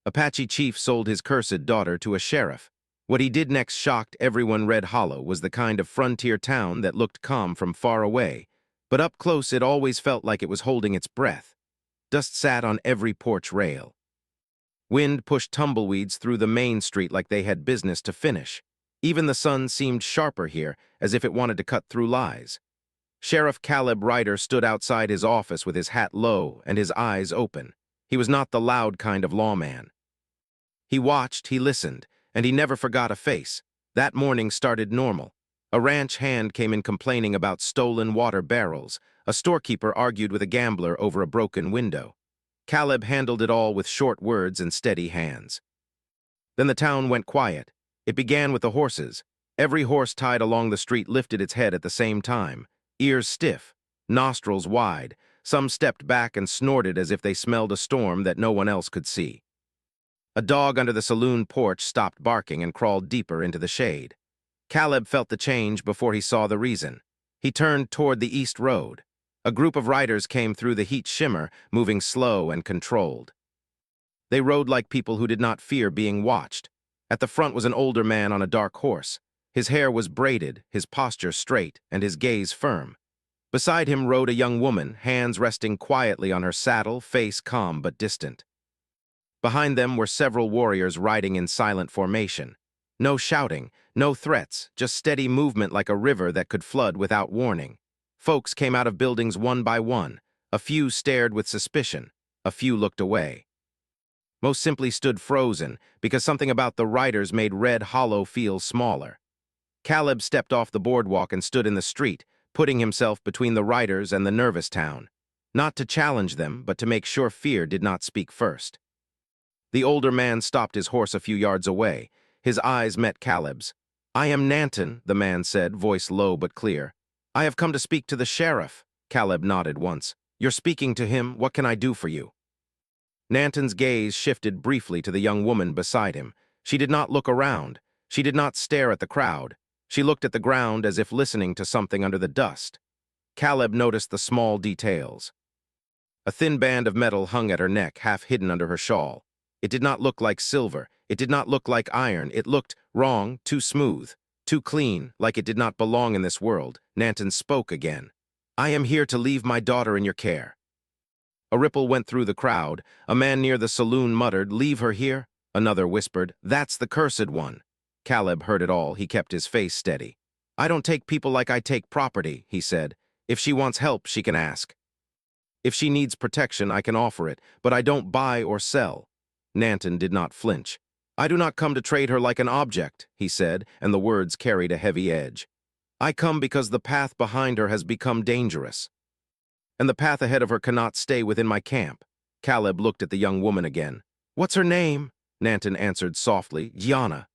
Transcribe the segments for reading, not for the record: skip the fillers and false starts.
Apache chief sold his cursed daughter to a sheriff. What he did next shocked everyone. Red Hollow was the kind of frontier town that looked calm from far away, but up close it always felt like it was holding its breath. Dust sat on every porch rail. Wind pushed tumbleweeds through the main street like they had business to finish. Even the sun seemed sharper here, as if it wanted to cut through lies. Sheriff Caleb Ryder stood outside his office with his hat low and his eyes open. He was not the loud kind of lawman. He watched, he listened, and he never forgot a face. That morning started normal. A ranch hand came in complaining about stolen water barrels. A storekeeper argued with a gambler over a broken window. Caleb handled it all with short words and steady hands. Then the town went quiet. It began with the horses. Every horse tied along the street lifted its head at the same time, ears stiff, nostrils wide. Some stepped back and snorted as if they smelled a storm that no one else could see. A dog under the saloon porch stopped barking and crawled deeper into the shade. Caleb felt the change before he saw the reason. He turned toward the east road. A group of riders came through the heat shimmer, moving slow and controlled. They rode like people who did not fear being watched. At the front was an older man on a dark horse. His hair was braided, his posture straight, and his gaze firm. Beside him rode a young woman, hands resting quietly on her saddle, face calm but distant. Behind them were several warriors riding in silent formation. No shouting, no threats, just steady movement like a river that could flood without warning. Folks came out of buildings one by one. A few stared with suspicion. A few looked away. Most simply stood frozen, because something about the riders made Red Hollow feel smaller. Caleb stepped off the boardwalk and stood in the street, putting himself between the riders and the nervous town. Not to challenge them, but to make sure fear did not speak first. The older man stopped his horse a few yards away. His eyes met Caleb's. "I am Nanton," the man said, voice low but clear. "I have come to speak to the sheriff." Caleb nodded once. "You're speaking to him. What can I do for you?" Nanton's gaze shifted briefly to the young woman beside him. She did not look around. She did not stare at the crowd. She looked at the ground as if listening to something under the dust. Caleb noticed the small details. A thin band of metal hung at her neck, half hidden under her shawl. It did not look like silver. It did not look like iron. It looked wrong, too smooth, too clean, like it did not belong in this world. Nanton spoke again. "I am here to leave my daughter in your care." A ripple went through the crowd. A man near the saloon muttered, "Leave her here?" Another whispered, "That's the cursed one." Caleb heard it all. He kept his face steady. "I don't take people like I take property," he said. "If she wants help, she can ask. If she needs protection, I can offer it, but I don't buy or sell." Nanton did not flinch. "I do not come to trade her like an object," he said, and the words carried a heavy edge. "I come because the path behind her has become dangerous. And the path ahead of her cannot stay within my camp." Caleb looked at the young woman again. "What's her name?" Nanton answered softly. "Gianna."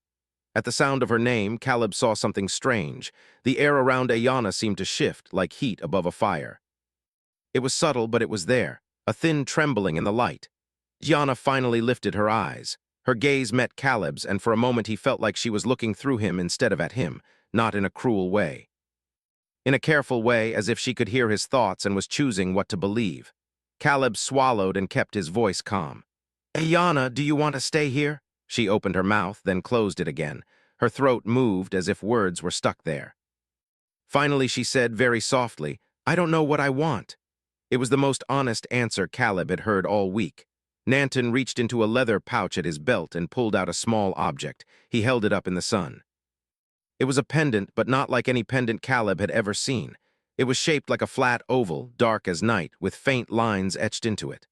At the sound of her name, Caleb saw something strange. The air around Ayana seemed to shift, like heat above a fire. It was subtle, but it was there, a thin trembling in the light. Gianna finally lifted her eyes. Her gaze met Caleb's, and for a moment he felt like she was looking through him instead of at him, not in a cruel way. In a careful way, as if she could hear his thoughts and was choosing what to believe. Caleb swallowed and kept his voice calm. "Ayana, do you want to stay here?" She opened her mouth, then closed it again. Her throat moved as if words were stuck there. Finally she said very softly, "I don't know what I want." It was the most honest answer Caleb had heard all week. Nanton reached into a leather pouch at his belt and pulled out a small object. He held it up in the sun. It was a pendant, but not like any pendant Caleb had ever seen. It was shaped like a flat oval, dark as night, with faint lines etched into it.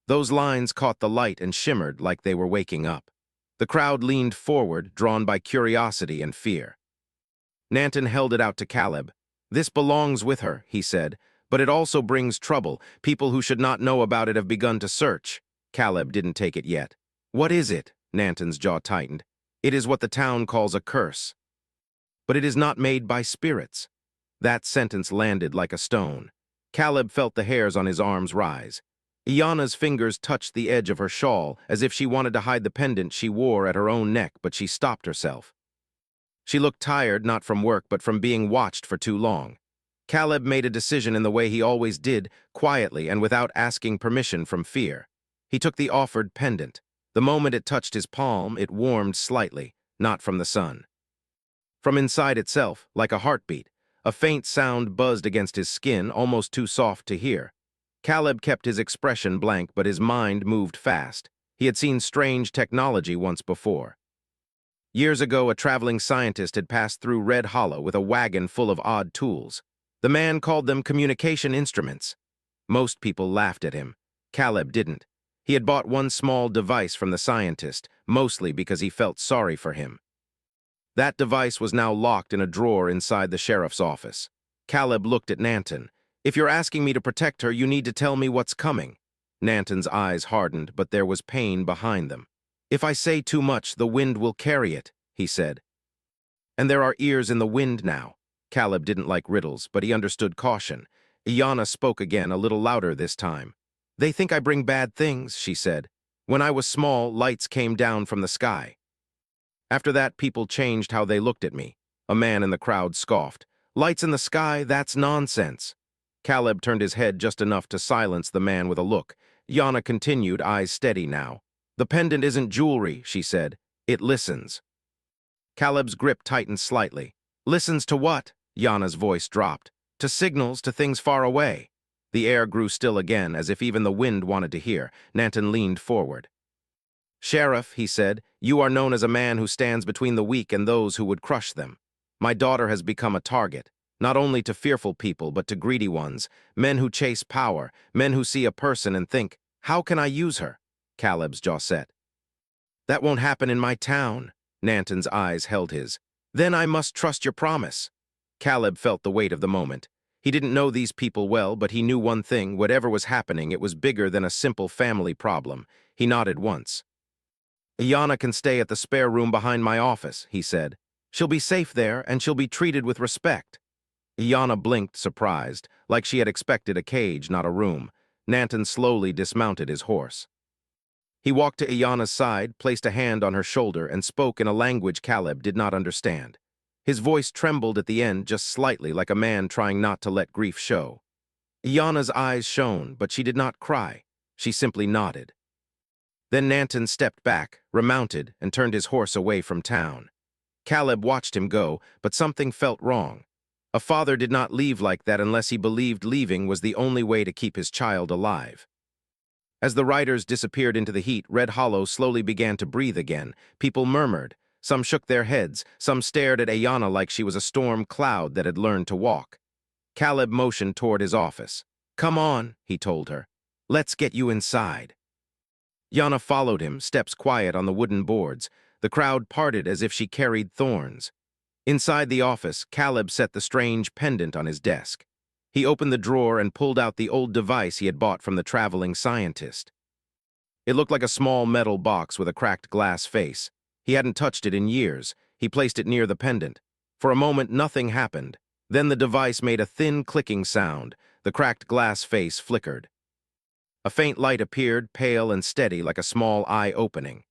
Those lines caught the light and shimmered like they were waking up. The crowd leaned forward, drawn by curiosity and fear. Nanton held it out to Caleb. "This belongs with her," he said, "but it also brings trouble. People who should not know about it have begun to search." Caleb didn't take it yet. "What is it?" Nanton's jaw tightened. "It is what the town calls a curse. But it is not made by spirits." That sentence landed like a stone. Caleb felt the hairs on his arms rise. Iana's fingers touched the edge of her shawl, as if she wanted to hide the pendant she wore at her own neck, but she stopped herself. She looked tired, not from work, but from being watched for too long. Caleb made a decision in the way he always did, quietly and without asking permission from fear. He took the offered pendant. The moment it touched his palm, it warmed slightly, not from the sun. From inside itself, like a heartbeat, a faint sound buzzed against his skin, almost too soft to hear. Caleb kept his expression blank, but his mind moved fast. He had seen strange technology once before. Years ago, a traveling scientist had passed through Red Hollow with a wagon full of odd tools. The man called them communication instruments. Most people laughed at him. Caleb didn't. He had bought one small device from the scientist, mostly because he felt sorry for him. That device was now locked in a drawer inside the sheriff's office. Caleb looked at Nanton. "If you're asking me to protect her, you need to tell me what's coming." Nanton's eyes hardened, but there was pain behind them. "If I say too much, the wind will carry it," he said. "And there are ears in the wind now." Caleb didn't like riddles, but he understood caution. Iana spoke again, a little louder this time. "They think I bring bad things," she said. "When I was small, lights came down from the sky. After that, people changed how they looked at me." A man in the crowd scoffed. "Lights in the sky, that's nonsense." Caleb turned his head just enough to silence the man with a look. Iana continued, eyes steady now. "The pendant isn't jewelry," she said. "It listens." Caleb's grip tightened slightly. "Listens to what?" Iana's voice dropped. "To signals, to things far away." The air grew still again, as if even the wind wanted to hear. Nanton leaned forward. "Sheriff," he said, "you are known as a man who stands between the weak and those who would crush them. My daughter has become a target, not only to fearful people, but to greedy ones, men who chase power, men who see a person and think, 'How can I use her?'" Caleb's jaw set. "That won't happen in my town." Nanton's eyes held his. "Then I must trust your promise." Caleb felt the weight of the moment. He didn't know these people well, but he knew one thing: whatever was happening, it was bigger than a simple family problem. He nodded once. "Iana can stay at the spare room behind my office," he said. "She'll be safe there, and she'll be treated with respect." Iana blinked, surprised, like she had expected a cage, not a room. Nanton slowly dismounted his horse. He walked to Iana's side, placed a hand on her shoulder, and spoke in a language Caleb did not understand. His voice trembled at the end just slightly, like a man trying not to let grief show. Iana's eyes shone, but she did not cry. She simply nodded. Then Nanton stepped back, remounted, and turned his horse away from town. Caleb watched him go, but something felt wrong. A father did not leave like that unless he believed leaving was the only way to keep his child alive. As the riders disappeared into the heat, Red Hollow slowly began to breathe again. People murmured. Some shook their heads. Some stared at Iana like she was a storm cloud that had learned to walk. Caleb motioned toward his office. "Come on," he told her. "Let's get you inside." Iana followed him, steps quiet on the wooden boards. The crowd parted as if she carried thorns. Inside the office, Caleb set the strange pendant on his desk. He opened the drawer and pulled out the old device he had bought from the traveling scientist. It looked like a small metal box with a cracked glass face. He hadn't touched it in years. He placed it near the pendant. For a moment, nothing happened. Then the device made a thin clicking sound. The cracked glass face flickered. A faint light appeared, pale and steady, like a small eye opening.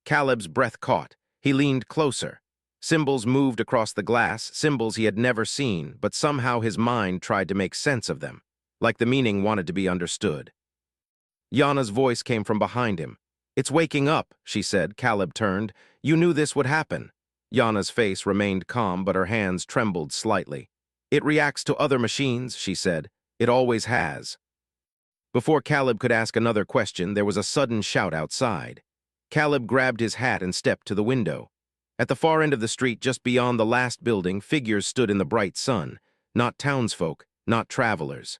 Caleb's breath caught. He leaned closer. Symbols moved across the glass, symbols he had never seen, but somehow his mind tried to make sense of them, like the meaning wanted to be understood. Iana's voice came from behind him. "It's waking up," she said. Caleb turned. "You knew this would happen." Iana's face remained calm, but her hands trembled slightly. "It reacts to other machines," she said. "It always has." Before Caleb could ask another question, there was a sudden shout outside. Caleb grabbed his hat and stepped to the window. At the far end of the street, just beyond the last building, figures stood in the bright sun. Not townsfolk, not travelers.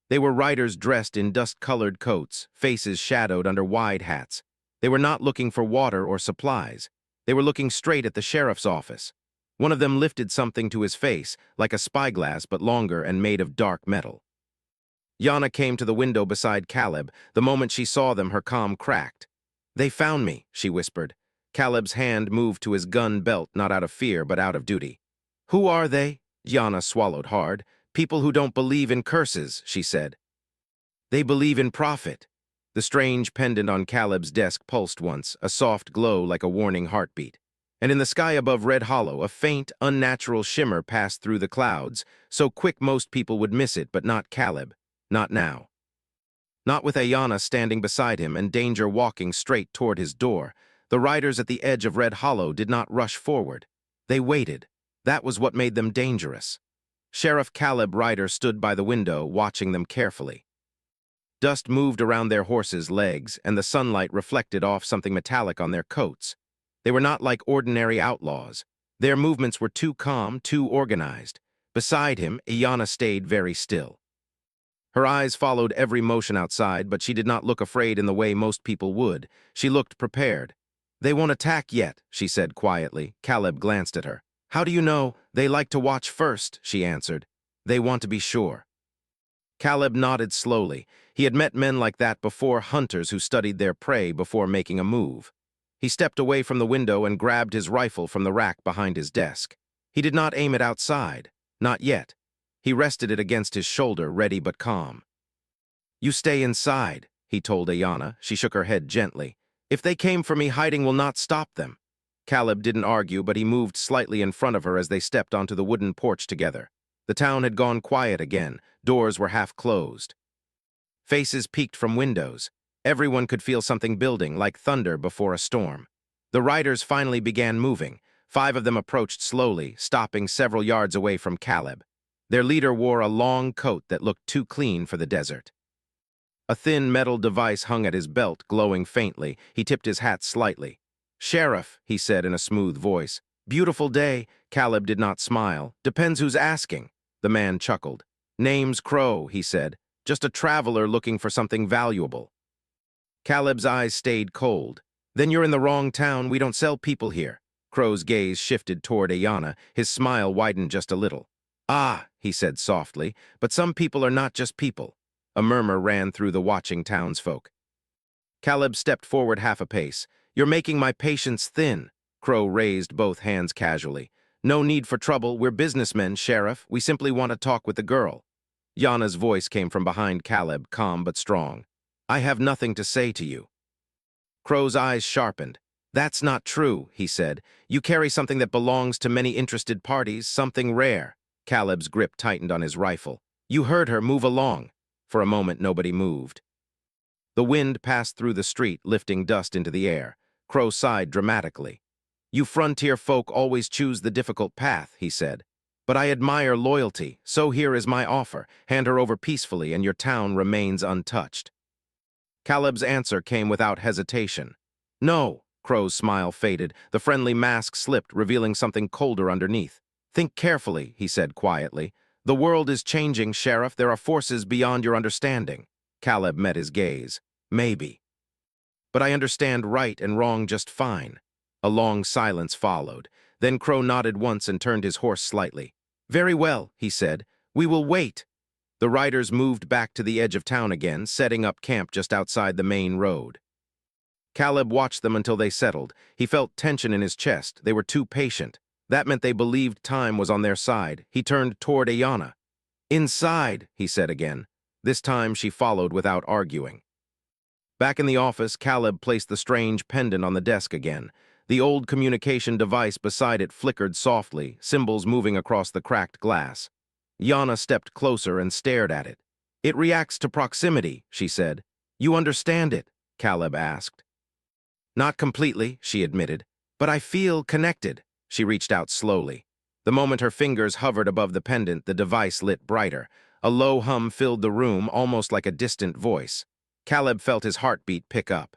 They were riders dressed in dust-colored coats, faces shadowed under wide hats. They were not looking for water or supplies. They were looking straight at the sheriff's office. One of them lifted something to his face, like a spyglass but longer and made of dark metal. Iana came to the window beside Caleb. The moment she saw them, her calm cracked. "They found me," she whispered. Caleb's hand moved to his gun belt, not out of fear, but out of duty. "Who are they?" Iana swallowed hard. "People who don't believe in curses," she said. "They believe in profit." The strange pendant on Caleb's desk pulsed once, a soft glow like a warning heartbeat. And in the sky above Red Hollow, a faint, unnatural shimmer passed through the clouds, so quick most people would miss it, but not Caleb. Not now. Not with Ayanna standing beside him and danger walking straight toward his door. The riders at the edge of Red Hollow did not rush forward. They waited. That was what made them dangerous. Sheriff Caleb Ryder stood by the window, watching them carefully. Dust moved around their horses' legs, and the sunlight reflected off something metallic on their coats. They were not like ordinary outlaws. Their movements were too calm, too organized. Beside him, Ayanna stayed very still. Her eyes followed every motion outside, but she did not look afraid in the way most people would. She looked prepared. "They won't attack yet," she said quietly. Caleb glanced at her. "How do you know? They like to watch first," she answered. "They want to be sure." Caleb nodded slowly. He had met men like that before, hunters who studied their prey before making a move. He stepped away from the window and grabbed his rifle from the rack behind his desk. He did not aim it outside. Not yet. He rested it against his shoulder, ready but calm. "You stay inside," he told Ayanna. She shook her head gently. "If they came for me, hiding will not stop them." Caleb didn't argue, but he moved slightly in front of her as they stepped onto the wooden porch together. The town had gone quiet again. Doors were half closed. Faces peeked from windows. Everyone could feel something building, like thunder before a storm. The riders finally began moving. 5 of them approached slowly, stopping several yards away from Caleb. Their leader wore a long coat that looked too clean for the desert. A thin metal device hung at his belt, glowing faintly. He tipped his hat slightly. "Sheriff," he said in a smooth voice. "Beautiful day." Caleb did not smile. "Depends who's asking." The man chuckled. "Name's Crow," he said. "Just a traveler looking for something valuable." Caleb's eyes stayed cold. "Then you're in the wrong town. We don't sell people here." Crow's gaze shifted toward Ayanna. His smile widened just a little. "Ah," he said softly, "but some people are not just people." A murmur ran through the watching townsfolk. Caleb stepped forward half a pace. "You're making my patience thin." Crow raised both hands casually. "No need for trouble. We're businessmen, Sheriff. We simply want to talk with the girl." Yana's voice came from behind Caleb, calm but strong. "I have nothing to say to you." Crow's eyes sharpened. "That's not true," he said. "You carry something that belongs to many interested parties, something rare." Caleb's grip tightened on his rifle. "You heard her. Move along." For a moment, nobody moved. The wind passed through the street, lifting dust into the air. Crow sighed dramatically. "You frontier folk always choose the difficult path," he said. "But I admire loyalty, so here is my offer. Hand her over peacefully and your town remains untouched." Caleb's answer came without hesitation. "No." Crow's smile faded. The friendly mask slipped, revealing something colder underneath. "Think carefully," he said quietly. "The world is changing, Sheriff. There are forces beyond your understanding." Caleb met his gaze. "Maybe. But I understand right and wrong just fine." A long silence followed. Then Crow nodded once and turned his horse slightly. "Very well," he said. "We will wait." The riders moved back to the edge of town again, setting up camp just outside the main road. Caleb watched them until they settled. He felt tension in his chest. They were too patient. That meant they believed time was on their side. He turned toward Ayanna. "Inside," he said again. This time she followed without arguing. Back in the office, Caleb placed the strange pendant on the desk again. The old communication device beside it flickered softly, symbols moving across the cracked glass. Yana stepped closer and stared at it. "It reacts to proximity," she said. "You understand it?" Caleb asked. "Not completely," she admitted, "but I feel connected." She reached out slowly. The moment her fingers hovered above the pendant, the device lit brighter. A low hum filled the room, almost like a distant voice. Caleb felt his heartbeat pick up.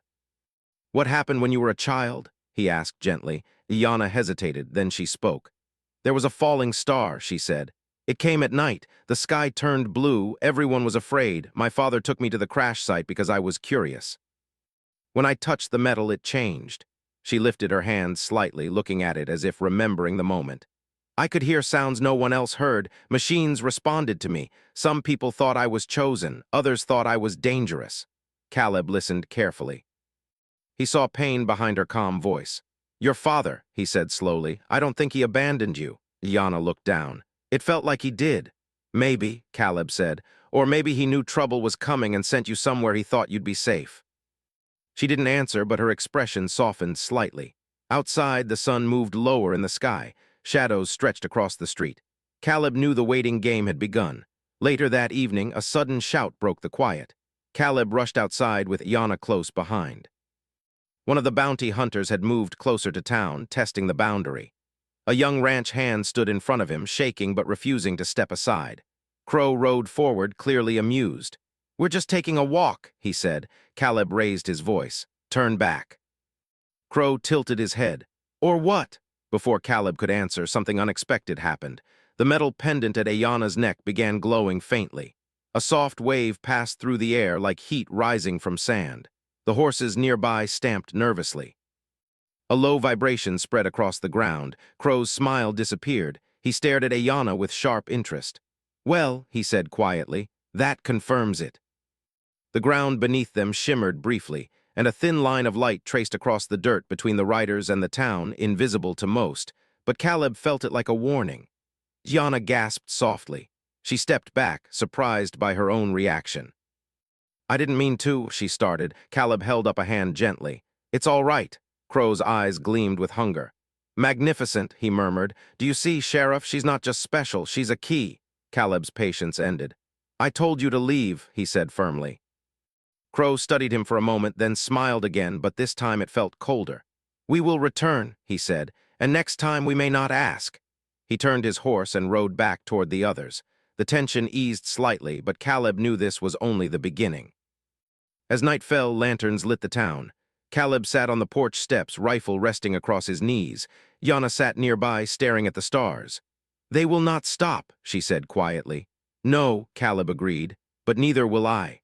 "What happened when you were a child?" he asked gently. Yana hesitated, then she spoke. "There was a falling star," she said. "It came at night. The sky turned blue. Everyone was afraid. My father took me to the crash site because I was curious. When I touched the metal, it changed." She lifted her hand slightly, looking at it as if remembering the moment. "I could hear sounds no one else heard. Machines responded to me. Some people thought I was chosen. Others thought I was dangerous." Caleb listened carefully. He saw pain behind her calm voice. "Your father," he said slowly. "I don't think he abandoned you." Yana looked down. "It felt like he did." "Maybe," Caleb said. "Or maybe he knew trouble was coming and sent you somewhere he thought you'd be safe." She didn't answer, but her expression softened slightly. Outside, the sun moved lower in the sky. Shadows stretched across the street. Caleb knew the waiting game had begun. Later that evening, a sudden shout broke the quiet. Caleb rushed outside with Yana close behind. One of the bounty hunters had moved closer to town, testing the boundary. A young ranch hand stood in front of him, shaking but refusing to step aside. Crow rode forward, clearly amused. "We're just taking a walk," he said. Caleb raised his voice. "Turn back." Crow tilted his head. "Or what?" Before Caleb could answer, something unexpected happened. The metal pendant at Ayana's neck began glowing faintly. A soft wave passed through the air like heat rising from sand. The horses nearby stamped nervously. A low vibration spread across the ground. Crow's smile disappeared. He stared at Ayana with sharp interest. "Well," he said quietly, "that confirms it." The ground beneath them shimmered briefly, and a thin line of light traced across the dirt between the riders and the town, invisible to most, but Caleb felt it like a warning. Ayana gasped softly. She stepped back, surprised by her own reaction. "I didn't mean to," she started. Caleb held up a hand gently. "It's all right." Crow's eyes gleamed with hunger. "Magnificent," he murmured. "Do you see, Sheriff? She's not just special, she's a key." Caleb's patience ended. "I told you to leave," he said firmly. Crow studied him for a moment, then smiled again, but this time it felt colder. "We will return," he said, "and next time we may not ask." He turned his horse and rode back toward the others. The tension eased slightly, but Caleb knew this was only the beginning. As night fell, lanterns lit the town. Caleb sat on the porch steps, rifle resting across his knees. Yana sat nearby, staring at the stars. "They will not stop," she said quietly. "No," Caleb agreed, "but neither will I."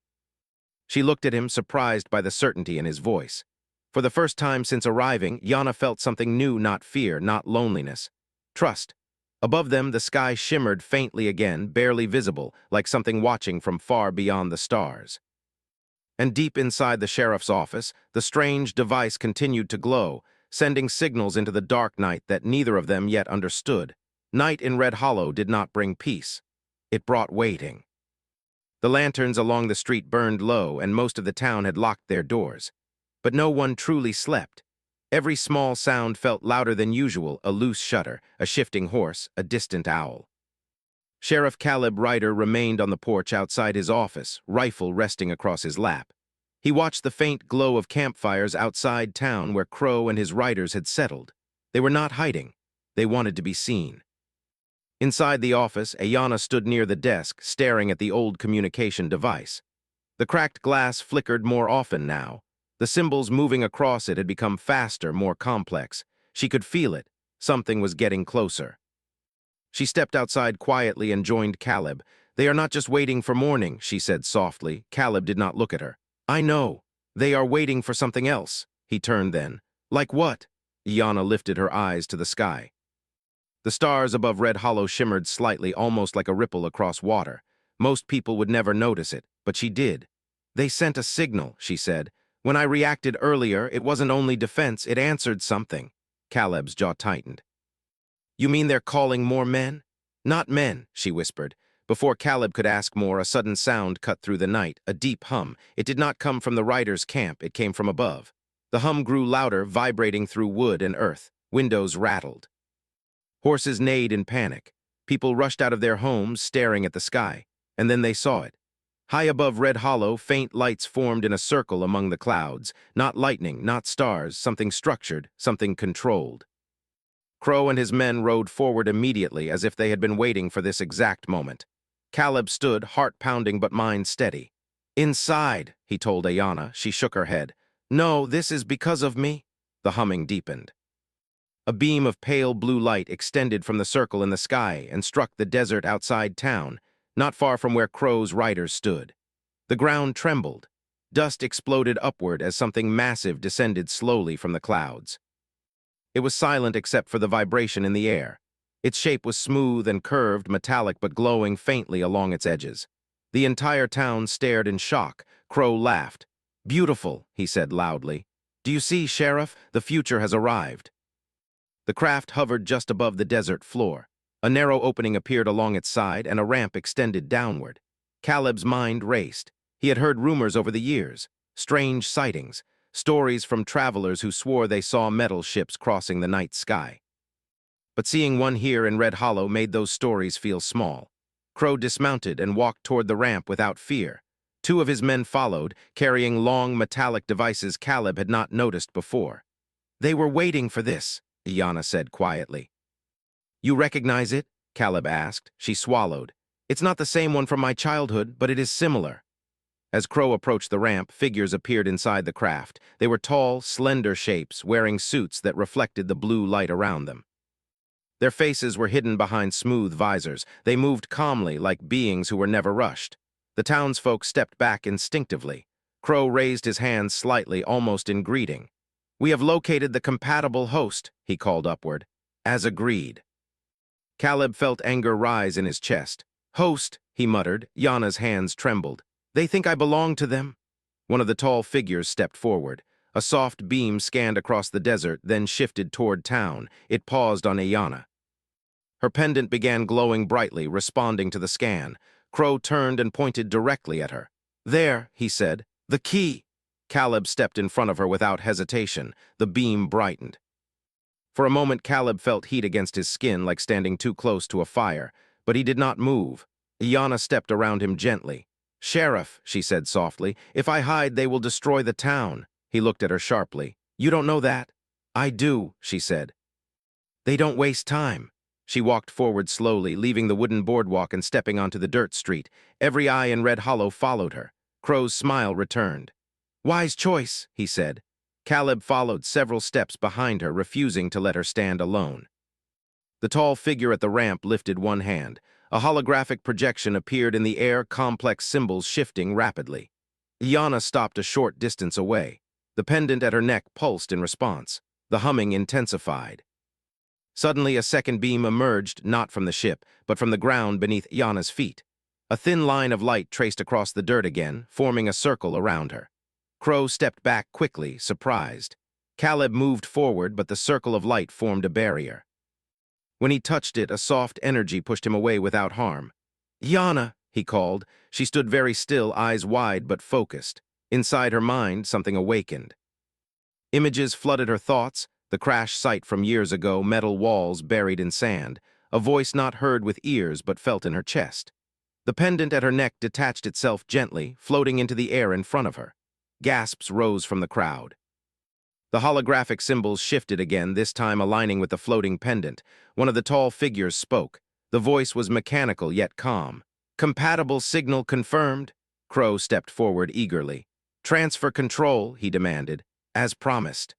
She looked at him, surprised by the certainty in his voice. For the first time since arriving, Yana felt something new, not fear, not loneliness. Trust. Above them, the sky shimmered faintly again, barely visible, like something watching from far beyond the stars. And deep inside the sheriff's office, the strange device continued to glow, sending signals into the dark night that neither of them yet understood. Night in Red Hollow did not bring peace. It brought waiting. The lanterns along the street burned low, and most of the town had locked their doors. But no one truly slept. Every small sound felt louder than usual, a loose shutter, a shifting horse, a distant owl. Sheriff Caleb Ryder remained on the porch outside his office, rifle resting across his lap. He watched the faint glow of campfires outside town where Crow and his riders had settled. They were not hiding. They wanted to be seen. Inside the office, Ayana stood near the desk, staring at the old communication device. The cracked glass flickered more often now. The symbols moving across it had become faster, more complex. She could feel it. Something was getting closer. She stepped outside quietly and joined Caleb. "They are not just waiting for morning," she said softly. Caleb did not look at her. "I know. They are waiting for something else." He turned then. "Like what?" Yana lifted her eyes to the sky. The stars above Red Hollow shimmered slightly, almost like a ripple across water. Most people would never notice it, but she did. "They sent a signal," she said. "When I reacted earlier, it wasn't only defense, it answered something." Caleb's jaw tightened. "You mean they're calling more men?" "Not men," she whispered. Before Caleb could ask more, a sudden sound cut through the night, a deep hum. It did not come from the riders' camp, it came from above. The hum grew louder, vibrating through wood and earth. Windows rattled. Horses neighed in panic. People rushed out of their homes, staring at the sky. And then they saw it. High above Red Hollow, faint lights formed in a circle among the clouds. Not lightning, not stars, something structured, something controlled. Crow and his men rode forward immediately, as if they had been waiting for this exact moment. Caleb stood, heart pounding but mind steady. "Inside," he told Ayana. She shook her head. "No, this is because of me." The humming deepened. A beam of pale blue light extended from the circle in the sky and struck the desert outside town, not far from where Crow's riders stood. The ground trembled. Dust exploded upward as something massive descended slowly from the clouds. It was silent except for the vibration in the air. Its shape was smooth and curved, metallic but glowing faintly along its edges. The entire town stared in shock. Crow laughed. "Beautiful," he said loudly. "Do you see, Sheriff? The future has arrived." The craft hovered just above the desert floor. A narrow opening appeared along its side, and a ramp extended downward. Caleb's mind raced. He had heard rumors over the years, strange sightings, stories from travelers who swore they saw metal ships crossing the night sky. But seeing one here in Red Hollow made those stories feel small. Crow dismounted and walked toward the ramp without fear. Two of his men followed, carrying long metallic devices Caleb had not noticed before. They were waiting for this, Iana said quietly. You recognize it? Caleb asked. She swallowed. It's not the same one from my childhood, but it is similar. As Crow approached the ramp, figures appeared inside the craft. They were tall, slender shapes, wearing suits that reflected the blue light around them. Their faces were hidden behind smooth visors. They moved calmly, like beings who were never rushed. The townsfolk stepped back instinctively. Crow raised his hands slightly, almost in greeting. We have located the compatible host, he called upward. As agreed. Caleb felt anger rise in his chest. Host, he muttered. Yana's hands trembled. They think I belong to them. One of the tall figures stepped forward. A soft beam scanned across the desert, then shifted toward town. It paused on Iana. Her pendant began glowing brightly, responding to the scan. Crow turned and pointed directly at her. There, he said. The key. Caleb stepped in front of her without hesitation. The beam brightened. For a moment, Caleb felt heat against his skin, like standing too close to a fire, but he did not move. Iana stepped around him gently. Sheriff, she said softly, if I hide, they will destroy the town. He looked at her sharply. You don't know that? I do, she said. They don't waste time. She walked forward slowly, leaving the wooden boardwalk and stepping onto the dirt street. Every eye in Red Hollow followed her. Crow's smile returned. Wise choice, he said. Caleb followed several steps behind her, refusing to let her stand alone. The tall figure at the ramp lifted one hand. A holographic projection appeared in the air, complex symbols shifting rapidly. Iana stopped a short distance away. The pendant at her neck pulsed in response. The humming intensified. Suddenly, a second beam emerged, not from the ship, but from the ground beneath Iana's feet. A thin line of light traced across the dirt again, forming a circle around her. Crow stepped back quickly, surprised. Caleb moved forward, but the circle of light formed a barrier. When he touched it, a soft energy pushed him away without harm. Iana, he called. She stood very still, eyes wide but focused. Inside her mind, something awakened. Images flooded her thoughts, the crash site from years ago, metal walls buried in sand, a voice not heard with ears but felt in her chest. The pendant at her neck detached itself gently, floating into the air in front of her. Gasps rose from the crowd. The holographic symbols shifted again, this time aligning with the floating pendant. One of the tall figures spoke. The voice was mechanical yet calm. Compatible signal confirmed. Crow stepped forward eagerly. Transfer control, he demanded, as promised.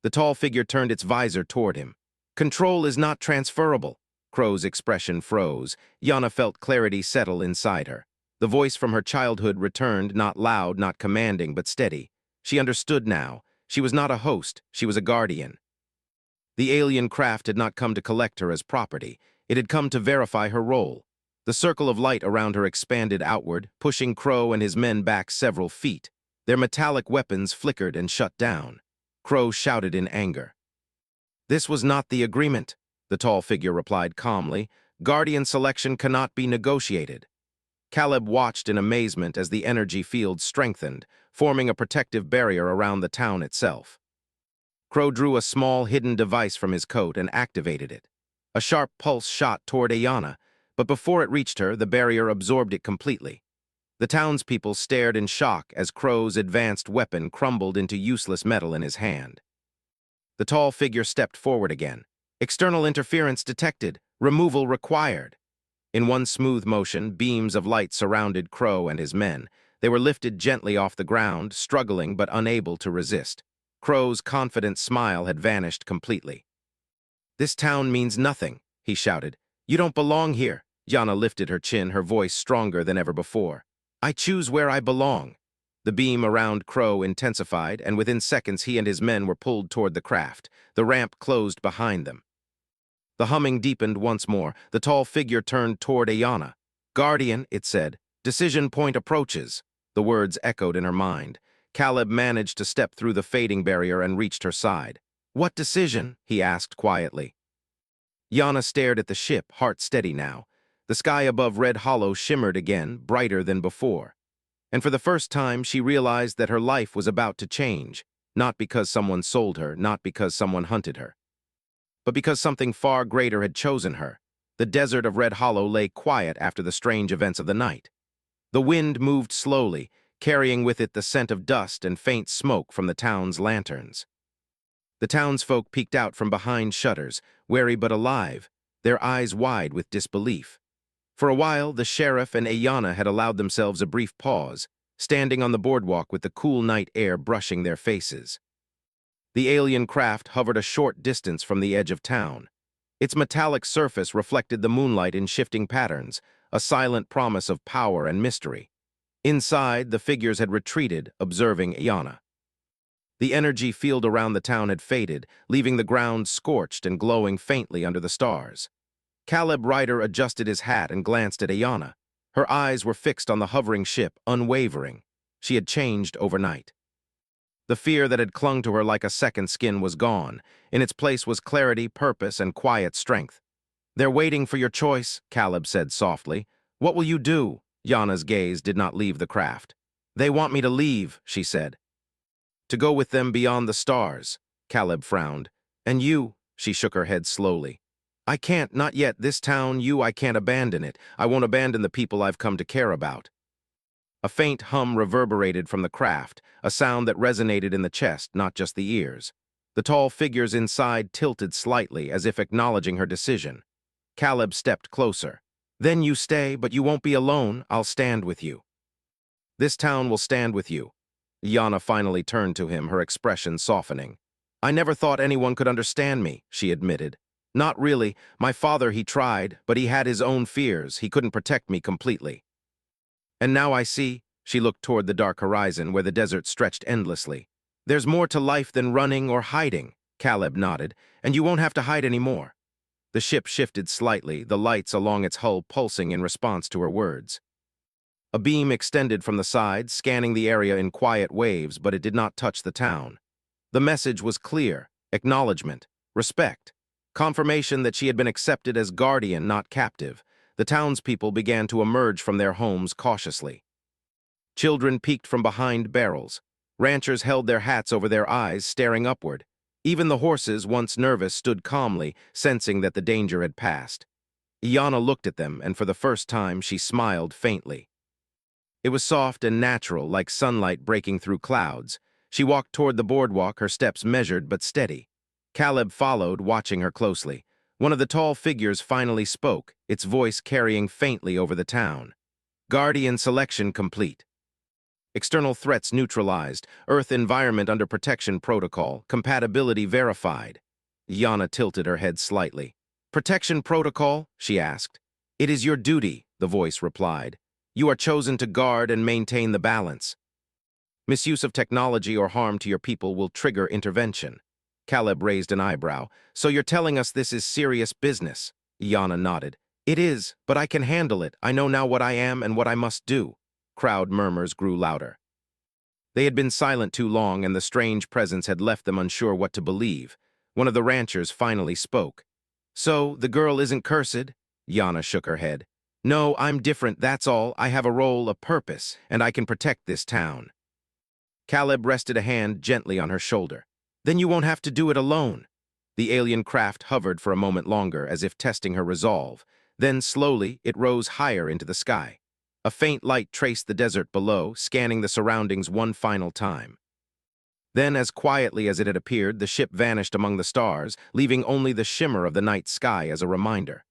The tall figure turned its visor toward him. Control is not transferable. Crow's expression froze. Iana felt clarity settle inside her. The voice from her childhood returned, not loud, not commanding, but steady. She understood now. She was not a host, she was a guardian. The alien craft had not come to collect her as property. It had come to verify her role. The circle of light around her expanded outward, pushing Crow and his men back several feet. Their metallic weapons flickered and shut down. Crow shouted in anger. This was not the agreement, the tall figure replied calmly. Guardian selection cannot be negotiated. Caleb watched in amazement as the energy field strengthened, forming a protective barrier around the town itself. Crow drew a small hidden device from his coat and activated it. A sharp pulse shot toward Iana, but before it reached her, the barrier absorbed it completely. The townspeople stared in shock as Crow's advanced weapon crumbled into useless metal in his hand. The tall figure stepped forward again. External interference detected. Removal required. In one smooth motion, beams of light surrounded Crow and his men. They were lifted gently off the ground, struggling but unable to resist. Crow's confident smile had vanished completely. This town means nothing, he shouted. You don't belong here. Iana lifted her chin, her voice stronger than ever before. I choose where I belong. The beam around Crow intensified, and within seconds he and his men were pulled toward the craft. The ramp closed behind them. The humming deepened once more. The tall figure turned toward Iana. Guardian, it said. Decision point approaches. The words echoed in her mind. Caleb managed to step through the fading barrier and reached her side. What decision? He asked quietly. Iana stared at the ship, heart steady now. The sky above Red Hollow shimmered again, brighter than before. And for the first time, she realized that her life was about to change, not because someone sold her, not because someone hunted her, but because something far greater had chosen her. The desert of Red Hollow lay quiet after the strange events of the night. The wind moved slowly, carrying with it the scent of dust and faint smoke from the town's lanterns. The townsfolk peeked out from behind shutters, wary but alive, their eyes wide with disbelief. For a while, the sheriff and Ayanna had allowed themselves a brief pause, standing on the boardwalk with the cool night air brushing their faces. The alien craft hovered a short distance from the edge of town. Its metallic surface reflected the moonlight in shifting patterns, a silent promise of power and mystery. Inside, the figures had retreated, observing Ayanna. The energy field around the town had faded, leaving the ground scorched and glowing faintly under the stars. Caleb Ryder adjusted his hat and glanced at Ayanna. Her eyes were fixed on the hovering ship, unwavering. She had changed overnight. The fear that had clung to her like a second skin was gone. In its place was clarity, purpose, and quiet strength. "They're waiting for your choice," Caleb said softly. "What will you do?" Yana's gaze did not leave the craft. "They want me to leave," she said. "To go with them beyond the stars," Caleb frowned. "And you?" She shook her head slowly. "I can't, not yet. This town, I can't abandon it. I won't abandon the people I've come to care about." A faint hum reverberated from the craft, a sound that resonated in the chest, not just the ears. The tall figures inside tilted slightly, as if acknowledging her decision. Caleb stepped closer. "Then you stay, but you won't be alone. I'll stand with you." "This town will stand with you." Yana finally turned to him, her expression softening. "I never thought anyone could understand me," she admitted. "Not really. My father, he tried, but he had his own fears. He couldn't protect me completely. And now I see," she looked toward the dark horizon where the desert stretched endlessly. "There's more to life than running or hiding." Caleb nodded. "And you won't have to hide anymore." The ship shifted slightly, the lights along its hull pulsing in response to her words. A beam extended from the side, scanning the area in quiet waves, but it did not touch the town. The message was clear: acknowledgement, respect, confirmation that she had been accepted as guardian, not captive. The townspeople began to emerge from their homes cautiously. Children peeked from behind barrels. Ranchers held their hats over their eyes, staring upward. Even the horses, once nervous, stood calmly, sensing that the danger had passed. Iana looked at them, and for the first time she smiled faintly. It was soft and natural, like sunlight breaking through clouds. She walked toward the boardwalk, her steps measured but steady. Caleb followed, watching her closely. One of the tall figures finally spoke, its voice carrying faintly over the town. "Guardian selection complete. External threats neutralized. Earth environment under protection protocol. Compatibility verified." Yana tilted her head slightly. "Protection protocol?" she asked. "It is your duty," the voice replied. "You are chosen to guard and maintain the balance. Misuse of technology or harm to your people will trigger intervention." Caleb raised an eyebrow. "So you're telling us this is serious business?" Yana nodded. "It is, but I can handle it. I know now what I am and what I must do." Crowd murmurs grew louder. They had been silent too long, and the strange presence had left them unsure what to believe. One of the ranchers finally spoke. "So, the girl isn't cursed?" Yana shook her head. "No, I'm different, that's all. I have a role, a purpose, and I can protect this town." Caleb rested a hand gently on her shoulder. "Then you won't have to do it alone." The alien craft hovered for a moment longer, as if testing her resolve. Then, slowly, it rose higher into the sky. A faint light traced the desert below, scanning the surroundings one final time. Then, as quietly as it had appeared, the ship vanished among the stars, leaving only the shimmer of the night sky as a reminder.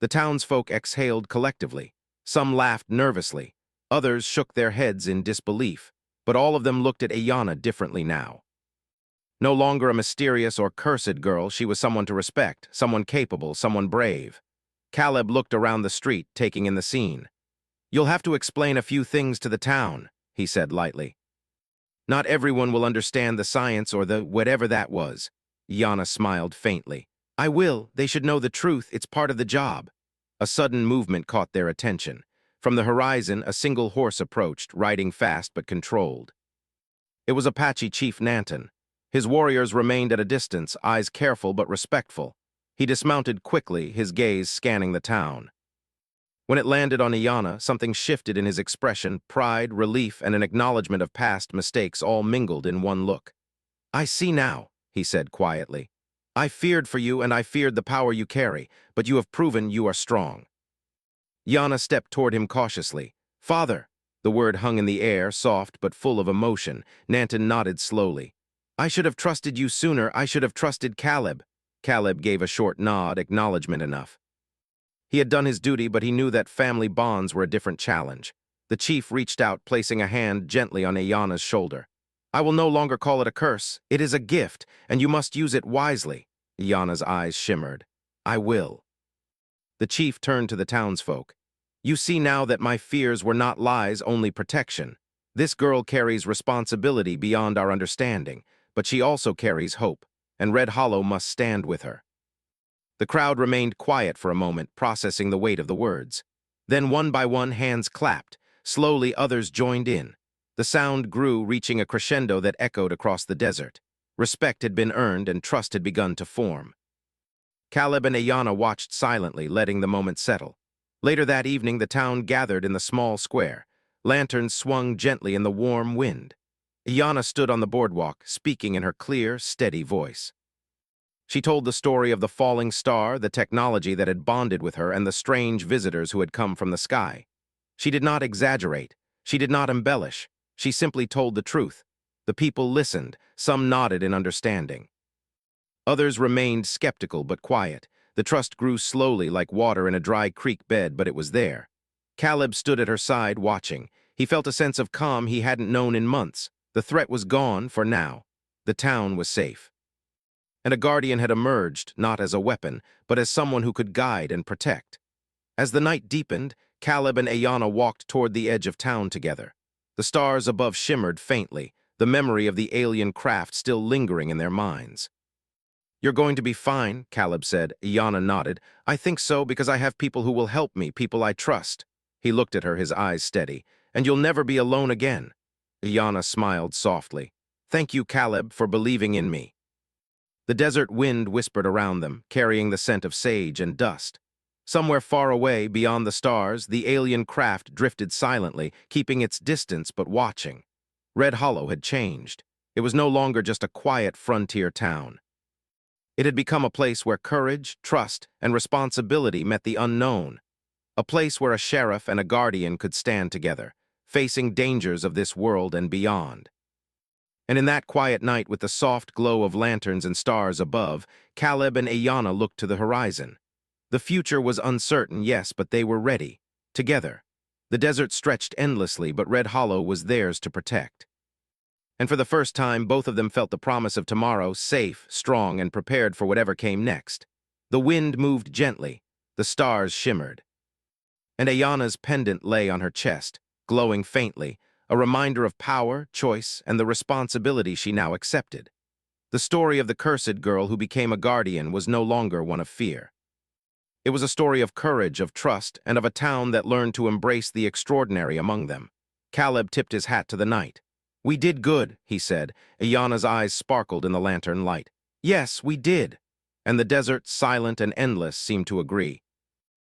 The townsfolk exhaled collectively. Some laughed nervously. Others shook their heads in disbelief. But all of them looked at Ayanna differently now. No longer a mysterious or cursed girl, she was someone to respect, someone capable, someone brave. Caleb looked around the street, taking in the scene. "You'll have to explain a few things to the town," he said lightly. "Not everyone will understand the science or the whatever that was." Yana smiled faintly. "I will. They should know the truth. It's part of the job." A sudden movement caught their attention. From the horizon, a single horse approached, riding fast but controlled. It was Apache Chief Nanton. His warriors remained at a distance, eyes careful but respectful. He dismounted quickly, his gaze scanning the town. When it landed on Ayanna, something shifted in his expression, pride, relief, and an acknowledgement of past mistakes all mingled in one look. "I see now," he said quietly. "I feared for you and I feared the power you carry, but you have proven you are strong." Yana stepped toward him cautiously. "Father," The word hung in the air, soft but full of emotion. Nanton nodded slowly. I should have trusted you sooner. I should have trusted Caleb. Caleb gave a short nod, acknowledgement enough. He had done his duty, but he knew that family bonds were a different challenge. The chief reached out, placing a hand gently on Ayana's shoulder. I will no longer call it a curse. It is a gift, and you must use it wisely. Ayana's eyes shimmered. I will. The chief turned to the townsfolk. You see now that my fears were not lies, only protection. This girl carries responsibility beyond our understanding, but she also carries hope, and Red Hollow must stand with her. The crowd remained quiet for a moment, processing the weight of the words. Then one by one hands clapped. Slowly others joined in. The sound grew, reaching a crescendo that echoed across the desert. Respect had been earned and trust had begun to form. Caleb and Ayana watched silently, letting the moment settle. Later that evening, the town gathered in the small square. Lanterns swung gently in the warm wind. Ayana stood on the boardwalk, speaking in her clear, steady voice. She told the story of the falling star, the technology that had bonded with her, and the strange visitors who had come from the sky. She did not exaggerate. She did not embellish. She simply told the truth. The people listened. Some nodded in understanding. Others remained skeptical but quiet. The trust grew slowly like water in a dry creek bed, but it was there. Caleb stood at her side, watching. He felt a sense of calm he hadn't known in months. The threat was gone for now. The town was safe. And a guardian had emerged, not as a weapon, but as someone who could guide and protect. As the night deepened, Caleb and Ayana walked toward the edge of town together. The stars above shimmered faintly, the memory of the alien craft still lingering in their minds. You're going to be fine, Caleb said. Ayana nodded. I think so because I have people who will help me, people I trust. He looked at her, his eyes steady. And you'll never be alone again. Ayana smiled softly. Thank you, Caleb, for believing in me. The desert wind whispered around them, carrying the scent of sage and dust. Somewhere far away, beyond the stars, the alien craft drifted silently, keeping its distance but watching. Red Hollow had changed. It was no longer just a quiet frontier town. It had become a place where courage, trust, and responsibility met the unknown. A place where a sheriff and a guardian could stand together, facing dangers of this world and beyond. And in that quiet night, with the soft glow of lanterns and stars above, Caleb and Ayana looked to the horizon. The future was uncertain, yes, but they were ready. Together. The desert stretched endlessly, but Red Hollow was theirs to protect. And for the first time, both of them felt the promise of tomorrow, safe, strong, and prepared for whatever came next. The wind moved gently. The stars shimmered. And Ayana's pendant lay on her chest, glowing faintly, a reminder of power, choice, and the responsibility she now accepted. The story of the cursed girl who became a guardian was no longer one of fear. It was a story of courage, of trust, and of a town that learned to embrace the extraordinary among them. Caleb tipped his hat to the night. We did good, he said. Ayana's eyes sparkled in the lantern light. Yes, we did. And the desert, silent and endless, seemed to agree.